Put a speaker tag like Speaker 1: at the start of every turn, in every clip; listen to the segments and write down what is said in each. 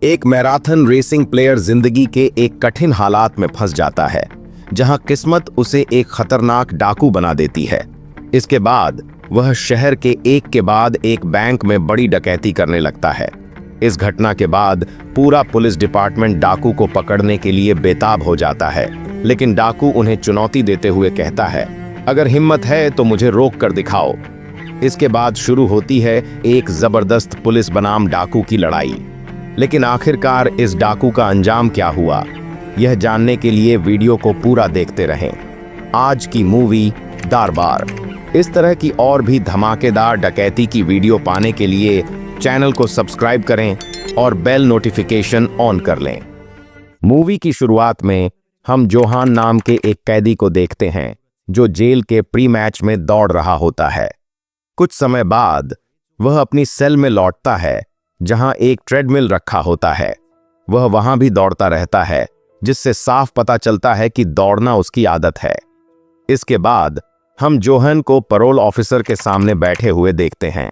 Speaker 1: एक marathon racing player जिंदगी के एक कठिन हालात में फंस जाता है, जहां किस्मत उसे एक खतरनाक डाकू बना देती है। इसके बाद वह शहर के एक के बाद एक बैंक में बड़ी डकैती करने लगता है। इस घटना के बाद पूरा पुलिस डिपार्टमेंट डाकू को पकड़ने के लिए बेताब हो जाता है, लेकिन डाकू उन्हें चुनौती देते हुए कहता है, अगर हिम्मत है तो मुझे रोक कर दिखाओ। इसके बाद शुरू होती है एक जबरदस्त पुलिस बनाम डाकू की लड़ाई। लेकिन आखिरकार इस डाकू का अंजाम क्या हुआ, यह जानने के लिए वीडियो को पूरा देखते रहें। आज की मूवी दरबार। इस तरह की और भी धमाकेदार डकैती की वीडियो पाने के लिए चैनल को सब्सक्राइब करें और बेल नोटिफिकेशन ऑन कर लें। मूवी की शुरुआत में हम जोहान नाम के एक कैदी को देखते हैं, जो जेल के प्री मैच में दौड़ रहा होता है। कुछ समय बाद वह अपनी सेल में लौटता है, जहां एक ट्रेडमिल रखा होता है। वह वहां भी दौड़ता रहता है, जिससे साफ पता चलता है कि दौड़ना उसकी आदत है। इसके बाद हम जोहन को पैरोल ऑफिसर के सामने बैठे हुए देखते हैं।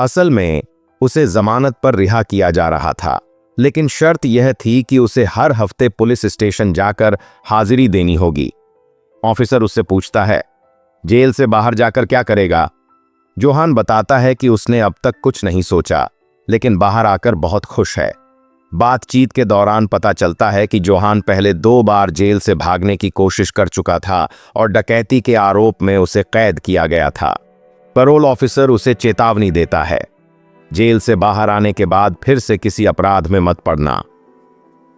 Speaker 1: असल में उसे जमानत पर रिहा किया जा रहा था, लेकिन शर्त यह थी कि उसे हर हफ्ते पुलिस स्टेशन जाकर हाजिरी देनी होगी। ऑफिसर उससे पूछता है, जेल से बाहर जाकर क्या करेगा? जोहान बताता है कि उसने अब तक कुछ नहीं सोचा, लेकिन बाहर आकर बहुत खुश है। बातचीत के दौरान पता चलता है कि जोहान पहले 2 बार जेल से भागने की कोशिश कर चुका था और डकैती के आरोप में उसे कैद किया गया था। पैरोल ऑफिसर उसे चेतावनी देता है, जेल से बाहर आने के बाद फिर से किसी अपराध में मत पड़ना।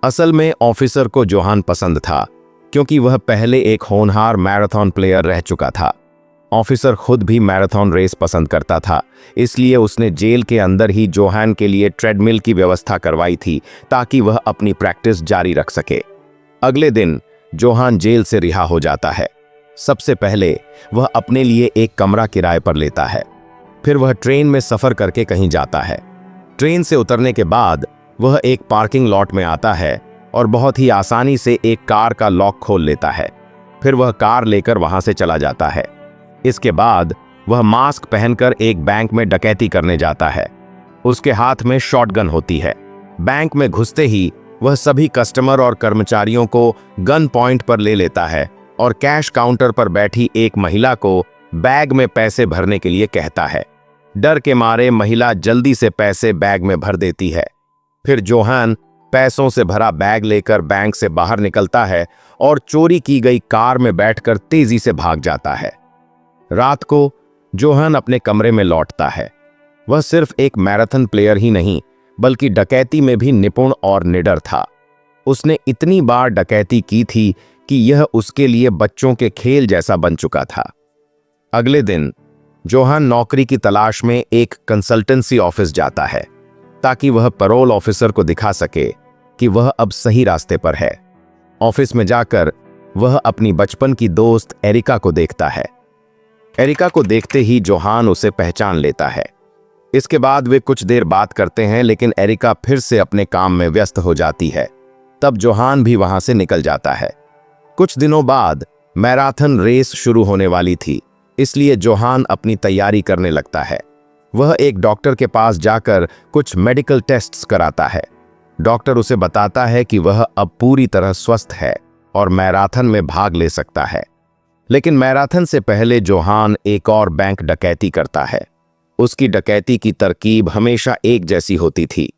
Speaker 1: असल में ऑफिसर को जोहान पसंद था, क्योंकि वह पहले एक होनहार मैराथन प्लेयर रह चुका था। ऑफिसर खुद भी मैराथन रेस पसंद करता था, इसलिए उसने जेल के अंदर ही जोहान के लिए ट्रेडमिल की व्यवस्था करवाई थी, ताकि वह अपनी प्रैक्टिस जारी रख सके। अगले दिन जोहान जेल से रिहा हो जाता है। सबसे पहले वह अपने लिए एक कमरा किराए पर लेता है। फिर वह ट्रेन में सफर करके कहीं जाता है। ट्रेन से उतरने के बाद वह एक पार्किंग लॉट में आता है और बहुत ही आसानी से एक कार का लॉक खोल लेता है। फिर वह कार लेकर वहां से चला जाता है। इसके बाद वह मास्क पहनकर एक बैंक में डकैती करने जाता है। उसके हाथ में शॉटगन होती है। बैंक में घुसते ही वह सभी कस्टमर और कर्मचारियों को गन पॉइंट पर ले लेता है और कैश काउंटर पर बैठी एक महिला को बैग में पैसे भरने के लिए कहता है। डर के मारे महिला जल्दी से पैसे बैग में भर देती है। फिर जोहान पैसों से भरा बैग लेकर बैंक से बाहर निकलता है और चोरी की गई कार में बैठकर तेजी से भाग जाता है। रात को जोहान अपने कमरे में लौटता है। वह सिर्फ एक मैराथन प्लेयर ही नहीं, बल्कि डकैती में भी निपुण और निडर था। उसने इतनी बार डकैती की थी कि यह उसके लिए बच्चों के खेल जैसा बन चुका था। अगले दिन जोहान नौकरी की तलाश में एक कंसल्टेंसी ऑफिस जाता है, ताकि वह पैरोल ऑफिसर को दिखा सके कि वह अब सही रास्ते पर है। ऑफिस में जाकर वह अपनी बचपन की दोस्त एरिका को देखता है। एरिका को देखते ही जोहान उसे पहचान लेता है। इसके बाद वे कुछ देर बात करते हैं, लेकिन एरिका फिर से अपने काम में व्यस्त हो जाती है। तब जोहान भी वहां से निकल जाता है। कुछ दिनों बाद मैराथन रेस शुरू होने वाली थी, इसलिए जोहान अपनी तैयारी करने लगता है। वह एक डॉक्टर के पास जाकर कुछ मेडिकल टेस्ट्स कराता है। डॉक्टर उसे बताता है कि वह अब पूरी तरह स्वस्थ है और मैराथन में भाग ले सकता है। लेकिन मैराथन से पहले जोहान एक और बैंक डकैती करता है। उसकी डकैती की तरकीब हमेशा एक जैसी होती थी,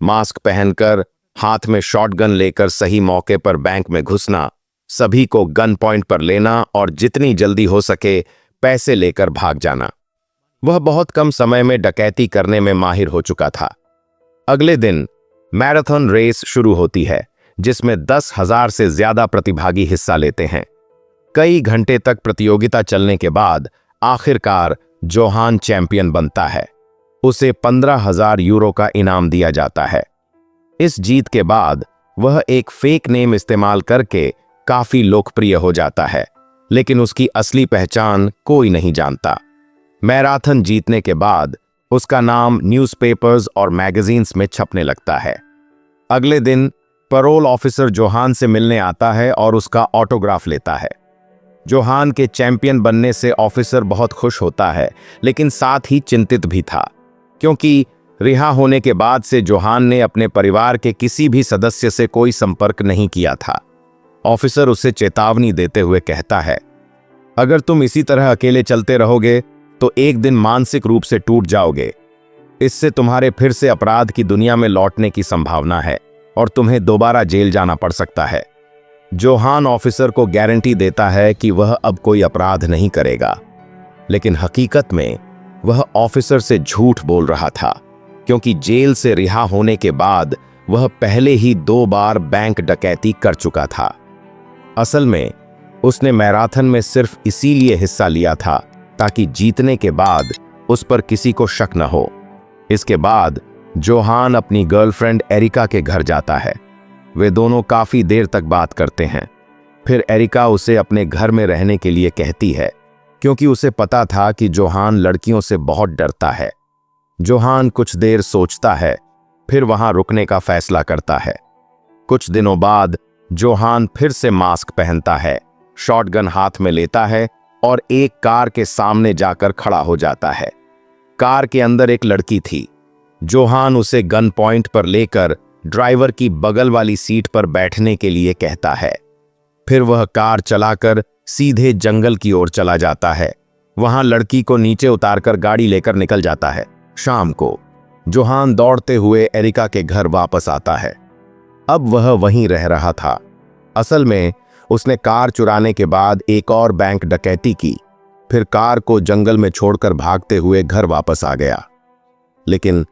Speaker 1: मास्क पहनकर, हाथ में शॉटगन लेकर सही मौके पर बैंक में घुसना, सभी को गन पॉइंट पर लेना और जितनी जल्दी हो सके पैसे लेकर भाग जाना। वह बहुत कम समय में डकैती करने में माहिर हो चुका था। अगले दिन मैराथन रेस शुरू होती है, जिसमें 10,000 से ज्यादा प्रतिभागी हिस्सा लेते हैं। कई घंटे तक प्रतियोगिता चलने के बाद आखिरकार जोहान चैंपियन बनता है। उसे 15,000 यूरो का इनाम दिया जाता है। इस जीत के बाद वह एक फेक नेम इस्तेमाल करके काफी लोकप्रिय हो जाता है, लेकिन उसकी असली पहचान कोई नहीं जानता। मैराथन जीतने के बाद उसका नाम न्यूज़पेपर्स और मैगजीन्स में छपने लगता है। अगले दिन पैरोल ऑफिसर जोहान से मिलने आता है और उसका ऑटोग्राफ लेता है। जोहान के चैंपियन बनने से ऑफिसर बहुत खुश होता है, लेकिन साथ ही चिंतित भी था, क्योंकि रिहा होने के बाद से जोहान ने अपने परिवार के किसी भी सदस्य से कोई संपर्क नहीं किया था। ऑफिसर उसे चेतावनी देते हुए कहता है, अगर तुम इसी तरह अकेले चलते रहोगे तो एक दिन मानसिक रूप से टूट जाओगे। इससे तुम्हारे फिर से अपराध की दुनिया में लौटने की संभावना है और तुम्हें दोबारा जेल जाना पड़ सकता है। जोहान ऑफिसर को गारंटी देता है कि वह अब कोई अपराध नहीं करेगा, लेकिन हकीकत में वह ऑफिसर से झूठ बोल रहा था, क्योंकि जेल से रिहा होने के बाद वह पहले ही 2 बार बैंक डकैती कर चुका था। असल में उसने मैराथन में सिर्फ इसीलिए हिस्सा लिया था ताकि जीतने के बाद उस पर किसी को शक न हो। इसके बाद जोहान अपनी गर्लफ्रेंड एरिका के घर जाता है। वे दोनों काफी देर तक बात करते हैं। फिर एरिका उसे अपने घर में रहने के लिए कहती है, क्योंकि उसे पता था कि जोहान लड़कियों से बहुत डरता है। जोहान कुछ देर सोचता है, फिर वहां रुकने का फैसला करता है। कुछ दिनों बाद जोहान फिर से मास्क पहनता है, शॉटगन हाथ में लेता है और एक कार के सामने जाकर खड़ा हो जाता है। कार के अंदर एक लड़की थी। जोहान उसे गन पॉइंट पर लेकर ड्राइवर की बगल वाली सीट पर बैठने के लिए कहता है। फिर वह कार चलाकर सीधे जंगल की ओर चला जाता है। वहां लड़की को नीचे उतारकर गाड़ी लेकर निकल जाता है। शाम को जोहान दौड़ते हुए एरिका के घर वापस आता है। अब वह वहीं रह रहा था। असल में उसने कार चुराने के बाद एक और बैंक डकैती की, फिर कार को जंगल में छोड़कर भागते हुए घर वापस आ गया। लेकिन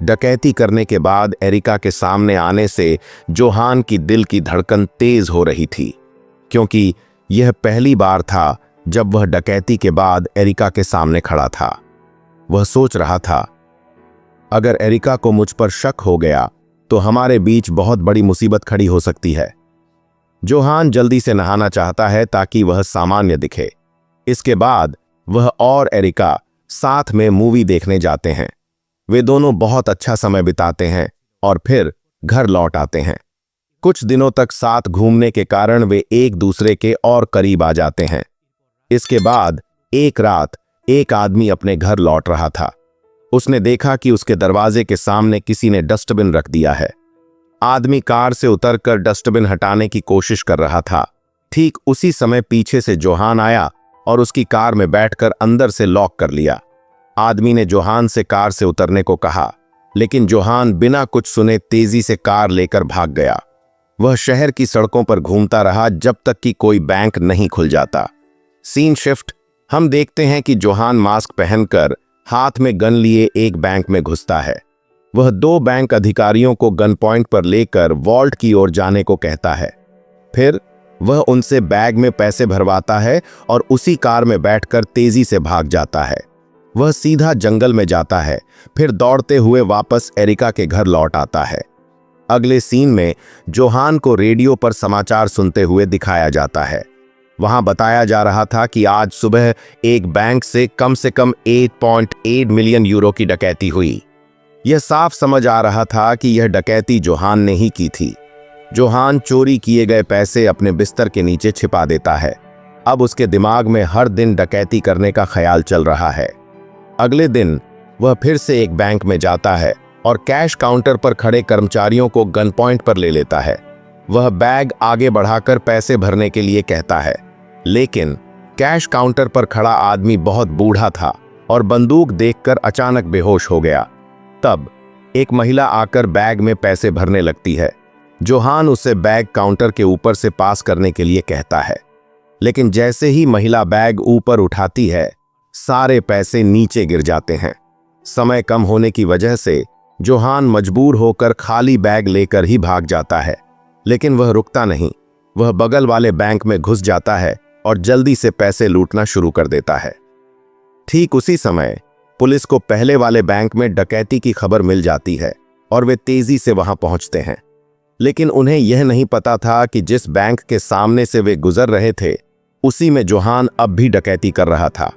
Speaker 1: डकैती करने के बाद एरिका के सामने आने से जोहान की दिल की धड़कन तेज हो रही थी, क्योंकि यह पहली बार था जब वह डकैती के बाद एरिका के सामने खड़ा था। वह सोच रहा था, अगर एरिका को मुझ पर शक हो गया तो हमारे बीच बहुत बड़ी मुसीबत खड़ी हो सकती है। जोहान जल्दी से नहाना चाहता है ताकि वह सामान्य दिखे। इसके बाद वह और एरिका साथ में मूवी देखने जाते हैं। वे दोनों बहुत अच्छा समय बिताते हैं और फिर घर लौट आते हैं। कुछ दिनों तक साथ घूमने के कारण वे एक दूसरे के और करीब आ जाते हैं। इसके बाद एक रात एक आदमी अपने घर लौट रहा था। उसने देखा कि उसके दरवाजे के सामने किसी ने डस्टबिन रख दिया है। आदमी कार से उतरकर डस्टबिन हटाने की कोशिश कर रहा था। ठीक उसी समय पीछे से जोहान आया और उसकी कार में बैठकर अंदर से लॉक कर लिया। आदमी ने जोहान से कार से उतरने को कहा, लेकिन जोहान बिना कुछ सुने तेजी से कार लेकर भाग गया। वह शहर की सड़कों पर घूमता रहा जब तक कि कोई बैंक नहीं खुल जाता। सीन शिफ्ट, हम देखते हैं कि जोहान मास्क पहनकर हाथ में गन लिए एक बैंक में घुसता है। वह 2 बैंक अधिकारियों को गन पॉइंट पर लेकर वॉल्ट की ओर जाने को कहता है। फिर वह उनसे बैग में पैसे भरवाता है और उसी कार में बैठकर तेजी से भाग जाता है। वह सीधा जंगल में जाता है, फिर दौड़ते हुए वापस एरिका के घर लौट आता है। अगले सीन में जोहान को रेडियो पर समाचार सुनते हुए दिखाया जाता है। वहां बताया जा रहा था कि आज सुबह एक बैंक से कम 8.8 मिलियन यूरो की डकैती हुई। यह साफ समझ आ रहा था कि यह डकैती जोहान ने ही की थी। जोहान चोरी किए गए पैसे अपने बिस्तर के नीचे छिपा देता है। अब उसके दिमाग में हर दिन डकैती करने का ख्याल चल रहा है। अगले दिन वह फिर से एक बैंक में जाता है और कैश काउंटर पर खड़े कर्मचारियों को गन पॉइंट पर ले लेता है। वह बैग आगे बढ़ाकर पैसे भरने के लिए कहता है, लेकिन कैश काउंटर पर खड़ा आदमी बहुत बूढ़ा था और बंदूक देखकर अचानक बेहोश हो गया। तब एक महिला आकर बैग में पैसे भरने लगती है। जोहान उसे बैग काउंटर के ऊपर से पास करने के लिए कहता है, लेकिन जैसे ही महिला बैग ऊपर उठाती है, सारे पैसे नीचे गिर जाते हैं। समय कम होने की वजह से जोहान मजबूर होकर खाली बैग लेकर ही भाग जाता है, लेकिन वह रुकता नहीं। वह बगल वाले बैंक में घुस जाता है और जल्दी से पैसे लूटना शुरू कर देता है। ठीक उसी समय पुलिस को पहले वाले बैंक में डकैती की खबर मिल जाती है और वे तेजी से वहां पहुंचते हैं। लेकिन उन्हें यह नहीं पता था कि जिस बैंक के सामने से वे गुजर रहे थे, उसी में जोहान अब भी डकैती कर रहा था।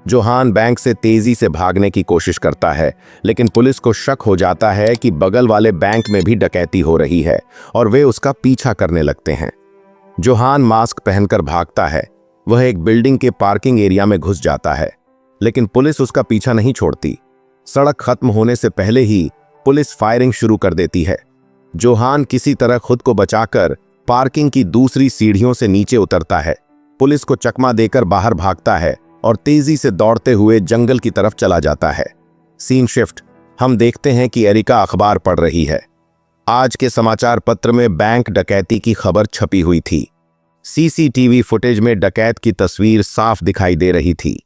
Speaker 1: जोहान बैंक से तेजी से भागने की कोशिश करता है, लेकिन पुलिस को शक हो जाता है कि बगल वाले बैंक में भी डकैती हो रही है और वे उसका पीछा करने लगते हैं। जोहान मास्क पहनकर भागता है। वह एक बिल्डिंग के पार्किंग एरिया में घुस जाता है, लेकिन पुलिस उसका पीछा नहीं छोड़ती। सड़क खत्म होने से पहले ही पुलिस फायरिंग शुरू कर देती है। जोहान किसी तरह खुद को बचाकर पार्किंग की दूसरी सीढ़ियों से नीचे उतरता है, पुलिस को चकमा देकर बाहर भागता है और तेजी से दौड़ते हुए जंगल की तरफ चला जाता है। सीन शिफ्ट, हम देखते हैं कि एरिका अखबार पढ़ रही है। आज के समाचार पत्र में बैंक डकैती की खबर छपी हुई थी। सीसीटीवी फुटेज में डकैत की तस्वीर साफ दिखाई दे रही थी।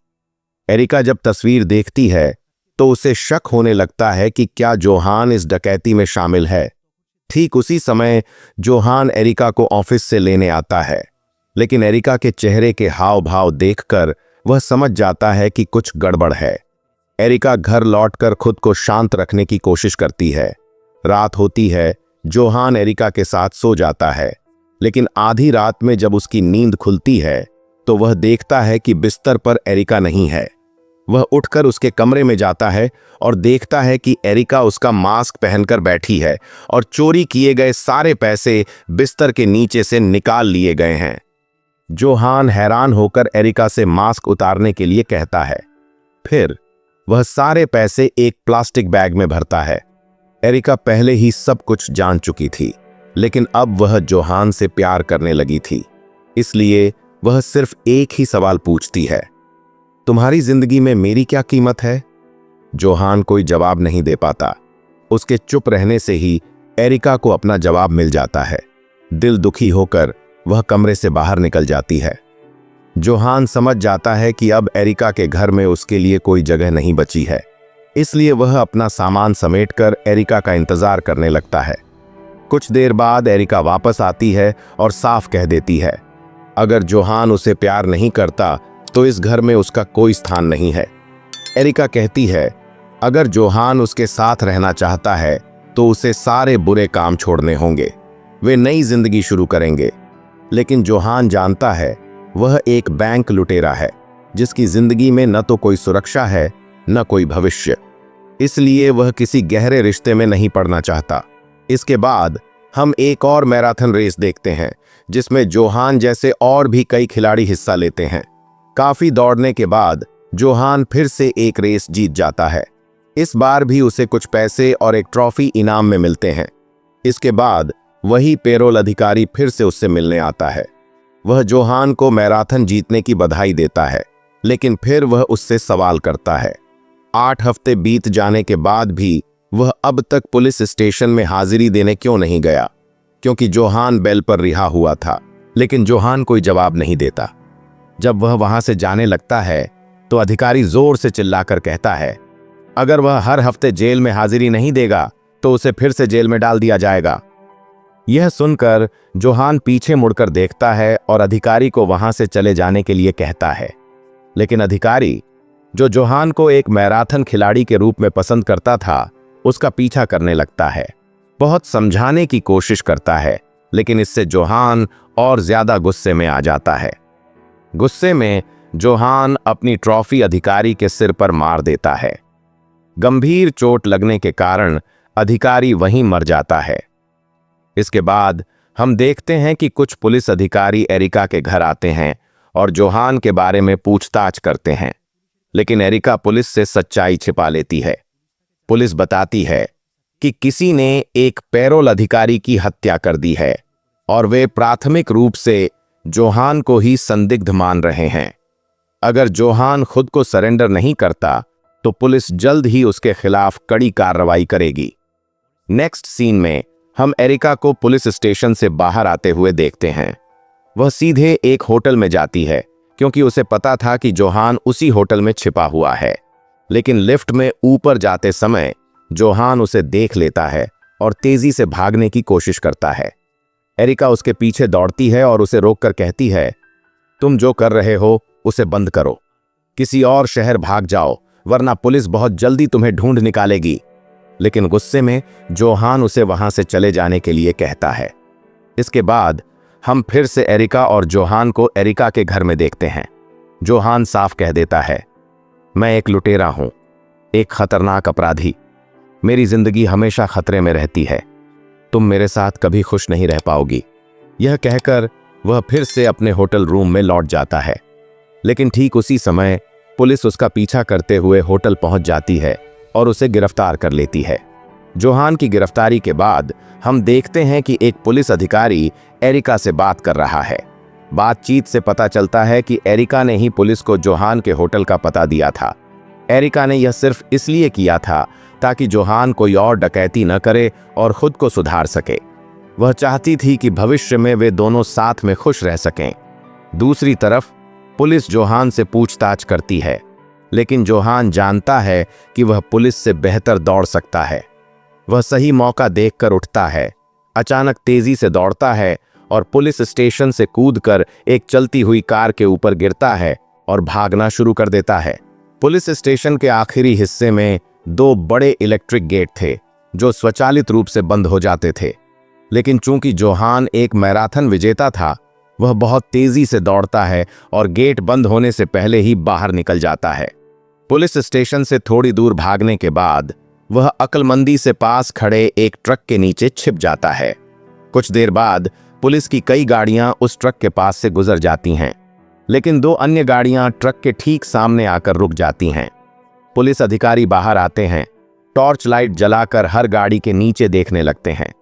Speaker 1: एरिका जब तस्वीर देखती है तो उसे शक होने लगता है कि क्या जोहान इस डकैती में शामिल है। ठीक उसी समय जोहान एरिका को ऑफिस से लेने आता है, लेकिन एरिका के चेहरे के हाव भाव देखकर वह समझ जाता है कि कुछ गड़बड़ है। एरिका घर लौटकर खुद को शांत रखने की कोशिश करती है। रात होती है, जोहान एरिका के साथ सो जाता है, लेकिन आधी रात में जब उसकी नींद खुलती है तो वह देखता है कि बिस्तर पर एरिका नहीं है। वह उठकर उसके कमरे में जाता है और देखता है कि एरिका उसका मास्क पहनकर बैठी है और चोरी किए गए सारे पैसे बिस्तर के नीचे से निकाल लिए गए हैं। जोहान हैरान होकर एरिका से मास्क उतारने के लिए कहता है। फिर वह सारे पैसे एक प्लास्टिक बैग में भरता है। एरिका पहले ही सब कुछ जान चुकी थी, लेकिन अब वह जोहान से प्यार करने लगी थी, इसलिए वह सिर्फ एक ही सवाल पूछती है, तुम्हारी जिंदगी में मेरी क्या कीमत है? जोहान कोई जवाब नहीं दे पाता। उसके चुप रहने से ही एरिका को अपना जवाब मिल जाता है। दिल दुखी होकर वह कमरे से बाहर निकल जाती है। जोहान समझ जाता है कि अब एरिका के घर में उसके लिए कोई जगह नहीं बची है, इसलिए वह अपना सामान समेटकर एरिका का इंतजार करने लगता है। कुछ देर बाद एरिका वापस आती है और साफ कह देती है, अगर जोहान उसे प्यार नहीं करता तो इस घर में उसका कोई स्थान नहीं है। एरिका कहती है, अगर जोहान उसके साथ रहना चाहता है तो उसे सारे बुरे काम छोड़ने होंगे, वे नई जिंदगी शुरू करेंगे। लेकिन जोहान जानता है वह एक बैंक लुटेरा है जिसकी जिंदगी में न तो कोई सुरक्षा है न कोई भविष्य, इसलिए वह किसी गहरे रिश्ते में नहीं पड़ना चाहता। इसके बाद हम एक और मैराथन रेस देखते हैं जिसमें जोहान जैसे और भी कई खिलाड़ी हिस्सा लेते हैं। काफी दौड़ने के बाद जोहान फिर से एक रेस जीत जाता है। इस बार भी उसे कुछ पैसे और एक ट्रॉफी इनाम में मिलते हैं। इसके बाद वही पेरोल अधिकारी फिर से उससे मिलने आता है। वह जोहान को मैराथन जीतने की बधाई देता है, लेकिन फिर वह उससे सवाल करता है। 8 हफ्ते बीत जाने के बाद भी वह अब तक पुलिस स्टेशन में हाजिरी देने क्यों नहीं गया, क्योंकि जोहान बेल पर रिहा हुआ था। लेकिन जोहान कोई जवाब नहीं देता। जब वह वहां से जाने लगता है तो अधिकारी जोर से चिल्लाकर कहता है, अगर वह हर हफ्ते जेल में हाजिरी नहीं देगा तो उसे फिर से जेल में डाल दिया जाएगा। यह सुनकर जोहान पीछे मुड़कर देखता है और अधिकारी को वहां से चले जाने के लिए कहता है, लेकिन अधिकारी, जो जोहान को एक मैराथन खिलाड़ी के रूप में पसंद करता था, उसका पीछा करने लगता है। बहुत समझाने की कोशिश करता है, लेकिन इससे जोहान और ज्यादा गुस्से में आ जाता है। गुस्से में जोहान अपनी ट्रॉफी अधिकारी के सिर पर मार देता है। गंभीर चोट लगने के कारण अधिकारी वहीं मर जाता है। इसके बाद हम देखते हैं कि कुछ पुलिस अधिकारी एरिका के घर आते हैं और जोहान के बारे में पूछताछ करते हैं, लेकिन एरिका पुलिस से सच्चाई छिपा लेती है। पुलिस बताती है कि किसी ने एक पेरोल अधिकारी की हत्या कर दी है और वे प्राथमिक रूप से जोहान को ही संदिग्ध मान रहे हैं। अगर जोहान खुद को सरेंडर नहीं करता तो पुलिस जल्द ही उसके खिलाफ कड़ी कार्रवाई करेगी। नेक्स्ट सीन में हम एरिका को पुलिस स्टेशन से बाहर आते हुए देखते हैं। वह सीधे एक होटल में जाती है क्योंकि उसे पता था कि जोहान उसी होटल में छिपा हुआ है, लेकिन लिफ्ट में ऊपर जाते समय जोहान उसे देख लेता है और तेजी से भागने की कोशिश करता है। एरिका उसके पीछे दौड़ती है और उसे रोककर कहती है, तुम जो कर रहे हो उसे बंद करो, किसी और शहर भाग जाओ, वरना पुलिस बहुत जल्दी तुम्हें ढूंढ निकालेगी। लेकिन गुस्से में जोहान उसे वहां से चले जाने के लिए कहता है। इसके बाद हम फिर से एरिका और जोहान को एरिका के घर में देखते हैं। जोहान साफ कह देता है, मैं एक लुटेरा हूं, एक खतरनाक अपराधी। मेरी जिंदगी हमेशा खतरे में रहती है, तुम मेरे साथ कभी खुश नहीं रह पाओगी। यह कहकर वह फिर से अपने होटल रूम में लौट जाता है, लेकिन ठीक उसी समय पुलिस उसका पीछा करते हुए होटल पहुंच जाती है और उसे गिरफ्तार कर लेती है। जोहान की गिरफ्तारी के बाद हम देखते हैं कि एक पुलिस अधिकारी एरिका से बात कर रहा है। बातचीत से पता चलता है कि एरिका ने ही पुलिस को जोहान के होटल का पता दिया था। एरिका ने यह सिर्फ इसलिए किया था ताकि जोहान कोई और डकैती न करे और खुद को सुधार सके। वह चाहती थी कि भविष्य में वे दोनों साथ में खुश रह सकें। दूसरी तरफ पुलिस जोहान से पूछताछ करती है, लेकिन जोहान जानता है कि वह पुलिस से बेहतर दौड़ सकता है। वह सही मौका देखकर उठता है, अचानक तेजी से दौड़ता है और पुलिस स्टेशन से कूदकर एक चलती हुई कार के ऊपर गिरता है और भागना शुरू कर देता है। पुलिस स्टेशन के आखिरी हिस्से में 2 बड़े इलेक्ट्रिक गेट थे जो स्वचालित रूप से बंद हो जाते थे, लेकिन चूंकि जोहान एक मैराथन विजेता था, वह बहुत तेजी से दौड़ता है और गेट बंद होने से पहले ही बाहर निकल जाता है। पुलिस स्टेशन से थोड़ी दूर भागने के बाद वह अक्लमंदी से पास खड़े एक ट्रक के नीचे छिप जाता है। कुछ देर बाद पुलिस की कई गाड़ियां उस ट्रक के पास से गुजर जाती हैं, लेकिन 2 अन्य गाड़ियां ट्रक के ठीक सामने आकर रुक जाती हैं। पुलिस अधिकारी बाहर आते हैं, टॉर्च लाइट जलाकर हर गाड़ी के नीचे देखने लगते हैं।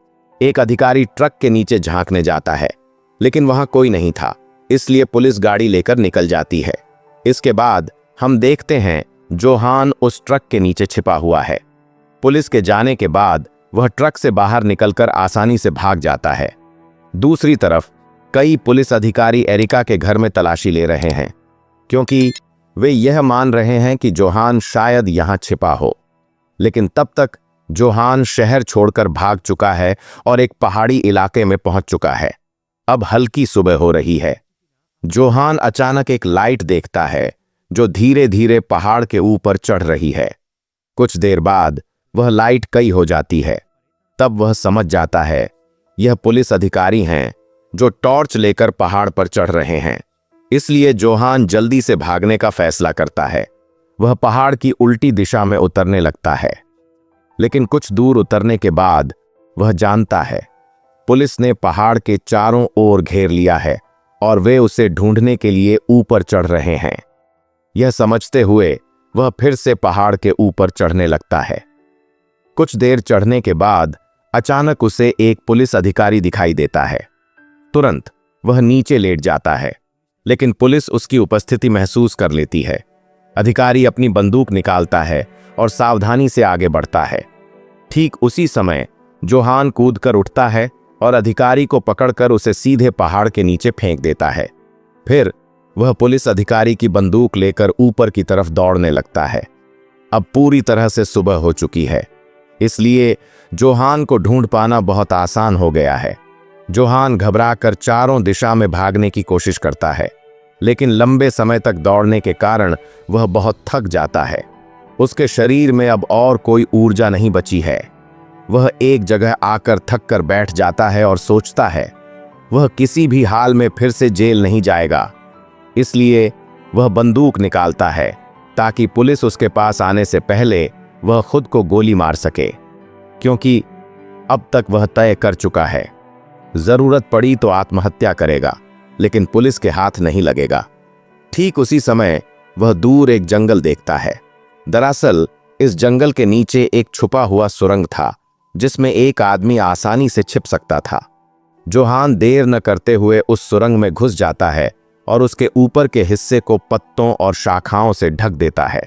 Speaker 1: एक अधिकारी ट्रक के नीचे झांकने जाता है, लेकिन वहां कोई नहीं था, इसलिए पुलिस गाड़ी लेकर निकल जाती है। इसके बाद हम देखते हैं जोहान उस ट्रक के नीचे छिपा हुआ है। पुलिस के जाने के बाद वह ट्रक से बाहर निकलकर आसानी से भाग जाता है। दूसरी तरफ कई पुलिस अधिकारी एरिका के घर में तलाशी ले रहे हैं, क्योंकि वे यह मान रहे हैं कि जोहान शायद यहां छिपा हो। लेकिन तब तक जोहान शहर छोड़कर भाग चुका है और एक पहाड़ी इलाके में पहुंच चुका है। अब हल्की सुबह हो रही है। जोहान अचानक एक लाइट देखता है जो धीरे धीरे पहाड़ के ऊपर चढ़ रही है। कुछ देर बाद वह लाइट कई हो जाती है। तब वह समझ जाता है यह पुलिस अधिकारी हैं जो टॉर्च लेकर पहाड़ पर चढ़ रहे हैं। इसलिए जोहान जल्दी से भागने का फैसला करता है। वह पहाड़ की उल्टी दिशा में उतरने लगता है, लेकिन कुछ दूर उतरने के बाद वह जानता है पुलिस ने पहाड़ के चारों ओर घेर लिया है और वे उसे ढूंढने के लिए ऊपर चढ़ रहे हैं। यह समझते हुए वह फिर से पहाड़ के ऊपर चढ़ने लगता है। कुछ देर चढ़ने के बाद अचानक उसे एक पुलिस अधिकारी दिखाई देता है। तुरंत वह नीचे लेट जाता है, लेकिन पुलिस उसकी उपस्थिति महसूस कर लेती है। अधिकारी अपनी बंदूक निकालता है और सावधानी से आगे बढ़ता है। ठीक उसी समय जोहान कूदकर उठता है और अधिकारी को पकड़कर उसे सीधे पहाड़ के नीचे फेंक देता है। फिर वह पुलिस अधिकारी की बंदूक लेकर ऊपर की तरफ दौड़ने लगता है। अब पूरी तरह से सुबह हो चुकी है, इसलिए जोहान को ढूंढ पाना बहुत आसान हो गया है। जोहान घबराकर चारों दिशा में भागने की कोशिश करता है, लेकिन लंबे समय तक दौड़ने के कारण वह बहुत थक जाता है। उसके शरीर में अब और कोई ऊर्जा नहीं बची है। वह एक जगह आकर थक कर बैठ जाता है और सोचता है वह किसी भी हाल में फिर से जेल नहीं जाएगा। इसलिए वह बंदूक निकालता है ताकि पुलिस उसके पास आने से पहले वह खुद को गोली मार सके, क्योंकि अब तक वह तय कर चुका है जरूरत पड़ी तो आत्महत्या करेगा, लेकिन पुलिस के हाथ नहीं लगेगा। ठीक उसी समय वह दूर एक जंगल देखता है। दरअसल इस जंगल के नीचे एक छुपा हुआ सुरंग था जिसमें एक आदमी आसानी से छिप सकता था। जोहान देर न करते हुए उस सुरंग में घुस जाता है और उसके ऊपर के हिस्से को पत्तों और शाखाओं से ढक देता है।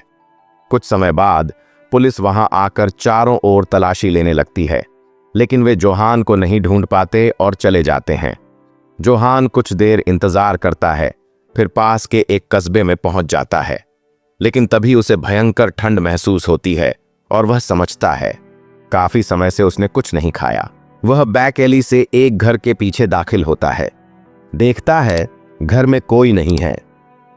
Speaker 1: कुछ समय बाद पुलिस वहां आकर चारों ओर तलाशी लेने लगती है, लेकिन वे जोहान को नहीं ढूंढ पाते और चले जाते हैं। जोहान कुछ देर इंतजार करता है, फिर पास के एक कस्बे में पहुंच जाता है, लेकिन तभी उसे भयंकर ठंड महसूस होती है और वह समझता है काफी समय से उसने कुछ नहीं खाया। वह बैक एली से एक घर के पीछे दाखिल होता है। देखता है घर में कोई नहीं है।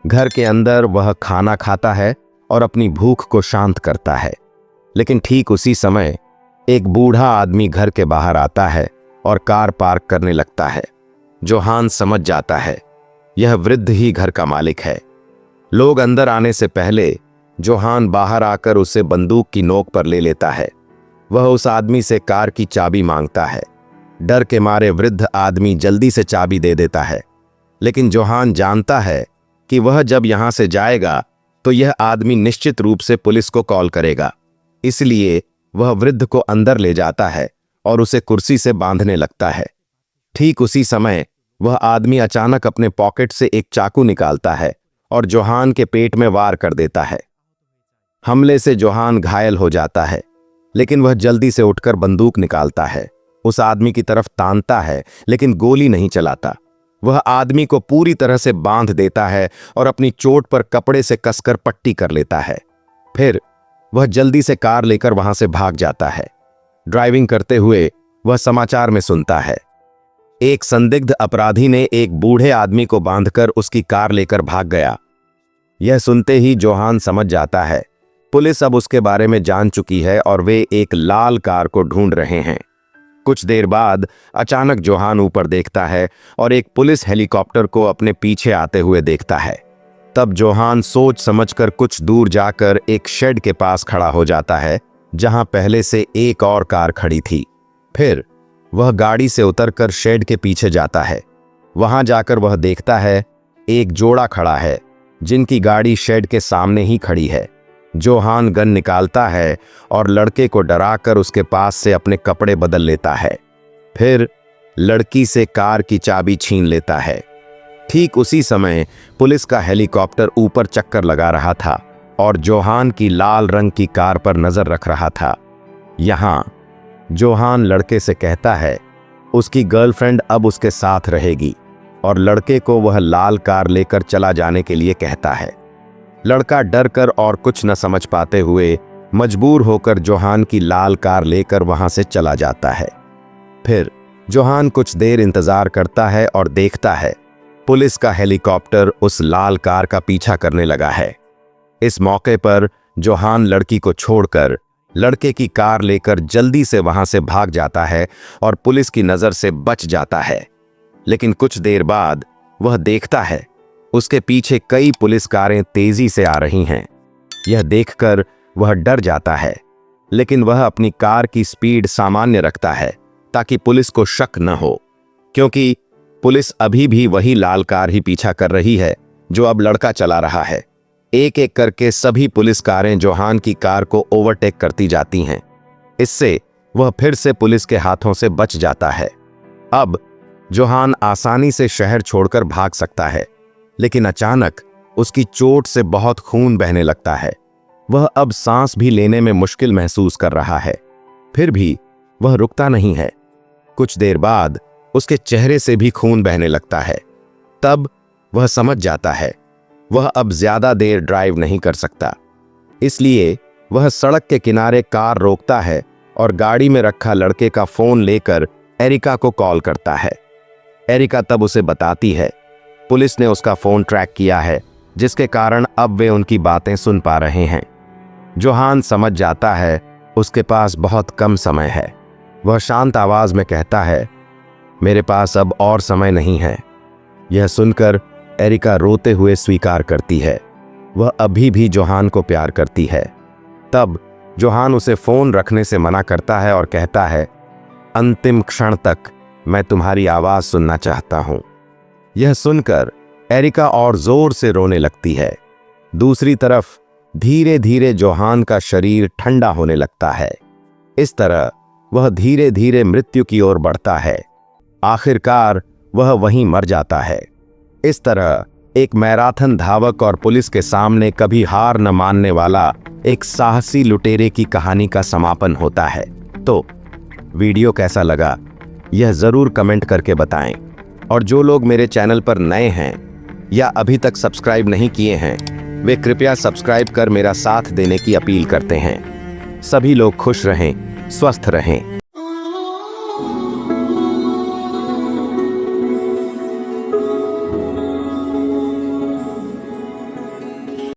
Speaker 1: घर के अंदर वह खाना खाता है और अपनी भूख को शांत करता है, लेकिन ठीक उसी समय एक बूढ़ा आदमी घर के बाहर आता है और कार पार्क करने लगता है। जोहान समझ जाता है यह वृद्ध ही घर का मालिक है। लोग अंदर आने से पहले जोहान बाहर आकर उसे बंदूक की नोक पर ले लेता है। वह उस आदमी से कार की चाबी मांगता है। डर के मारे वृद्ध आदमी जल्दी से चाबी दे देता है, लेकिन जोहान जानता है कि वह जब यहां से जाएगा तो यह आदमी निश्चित रूप से पुलिस को कॉल करेगा। इसलिए वह वृद्ध को अंदर ले जाता है और उसे कुर्सी से बांधने लगता है। ठीक उसी समय वह आदमी अचानक अपने पॉकेट से एक चाकू निकालता है और जोहान के पेट में वार कर देता है। हमले से जोहान घायल हो जाता है, लेकिन वह जल्दी से उठकर बंदूक निकालता है, उस आदमी की तरफ तानता है, लेकिन गोली नहीं चलाता। वह आदमी को पूरी तरह से बांध देता है और अपनी चोट पर कपड़े से कसकर पट्टी कर लेता है। फिर वह जल्दी से कार लेकर वहां से भाग जाता है। ड्राइविंग करते हुए वह समाचार में सुनता है, एक संदिग्ध अपराधी ने एक बूढ़े आदमी को बांधकर उसकी कार लेकर भाग गया। यह सुनते ही जोहान समझ जाता है पुलिस अब उसके बारे में जान चुकी है और वे एक लाल कार को ढूंढ रहे हैं। कुछ देर बाद अचानक जोहान ऊपर देखता है और एक पुलिस हेलीकॉप्टर को अपने पीछे आते हुए देखता है। तब जोहान सोच समझकर कुछ दूर जाकर एक शेड के पास खड़ा हो जाता है, जहां पहले से एक और कार खड़ी थी। फिर वह गाड़ी से उतरकर शेड के पीछे जाता है। वहां जाकर वह देखता है एक जोड़ा खड़ा है, जिनकी गाड़ी शेड के सामने ही खड़ी है। जोहान गन निकालता है और लड़के को डराकर उसके पास से अपने कपड़े बदल लेता है। फिर लड़की से कार की चाबी छीन लेता है। ठीक उसी समय पुलिस का हेलीकॉप्टर ऊपर चक्कर लगा रहा था और जोहान की लाल रंग की कार पर नजर रख रहा था। यहां जोहान लड़के से कहता है उसकी गर्लफ्रेंड अब उसके साथ रहेगी और लड़के को वह लाल कार लेकर चला जाने के लिए कहता है। लड़का डर कर और कुछ न समझ पाते हुए मजबूर होकर जोहान की लाल कार लेकर वहां से चला जाता है। फिर जोहान कुछ देर इंतजार करता है और देखता है पुलिस का हेलीकॉप्टर उस लाल कार का पीछा करने लगा है। इस मौके पर जोहान लड़की को छोड़कर लड़के की कार लेकर जल्दी से वहां से भाग जाता है और पुलिस की नजर से बच जाता है। लेकिन कुछ देर बाद वह देखता है उसके पीछे कई पुलिस कारें तेजी से आ रही हैं। यह देखकर वह डर जाता है, लेकिन वह अपनी कार की स्पीड सामान्य रखता है ताकि पुलिस को शक न हो, क्योंकि पुलिस अभी भी वही लाल कार ही पीछा कर रही है जो अब लड़का चला रहा है। एक एक करके सभी पुलिस कारें जोहान की कार को ओवरटेक करती जाती हैं। इससे वह फिर से पुलिस के हाथों से बच जाता है। अब जोहान आसानी से शहर छोड़कर भाग सकता है, लेकिन अचानक उसकी चोट से बहुत खून बहने लगता है। वह अब सांस भी लेने में मुश्किल महसूस कर रहा है। फिर भी वह रुकता नहीं है। कुछ देर बाद उसके चेहरे से भी खून बहने लगता है। तब वह समझ जाता है वह अब ज्यादा देर ड्राइव नहीं कर सकता। इसलिए वह सड़क के किनारे कार रोकता है और गाड़ी में रखा लड़के का फोन लेकर एरिका को कॉल करता है। एरिका तब उसे बताती है पुलिस ने उसका फोन ट्रैक किया है, जिसके कारण अब वे उनकी बातें सुन पा रहे हैं। जोहान समझ जाता है उसके पास बहुत कम समय है। वह शांत आवाज में कहता है, मेरे पास अब और समय नहीं है। यह सुनकर एरिका रोते हुए स्वीकार करती है वह अभी भी जोहान को प्यार करती है। तब जोहान उसे फोन रखने से मना करता है और कहता है, अंतिम क्षण तक मैं तुम्हारी आवाज सुनना चाहता हूं। यह सुनकर एरिका और जोर से रोने लगती है। दूसरी तरफ धीरे धीरे जोहान का शरीर ठंडा होने लगता है। इस तरह वह धीरे धीरे मृत्यु की ओर बढ़ता है। आखिरकार वह वहीं मर जाता है। इस तरह एक मैराथन धावक और पुलिस के सामने कभी हार न मानने वाला एक साहसी लुटेरे की कहानी का समापन होता है। तो वीडियो कैसा लगा यह जरूर कमेंट करके बताएं, और जो लोग मेरे चैनल पर नए हैं या अभी तक सब्सक्राइब नहीं किए हैं वे कृपया सब्सक्राइब कर मेरा साथ देने की अपील करते हैं। सभी लोग खुश रहें, स्वस्थ रहें।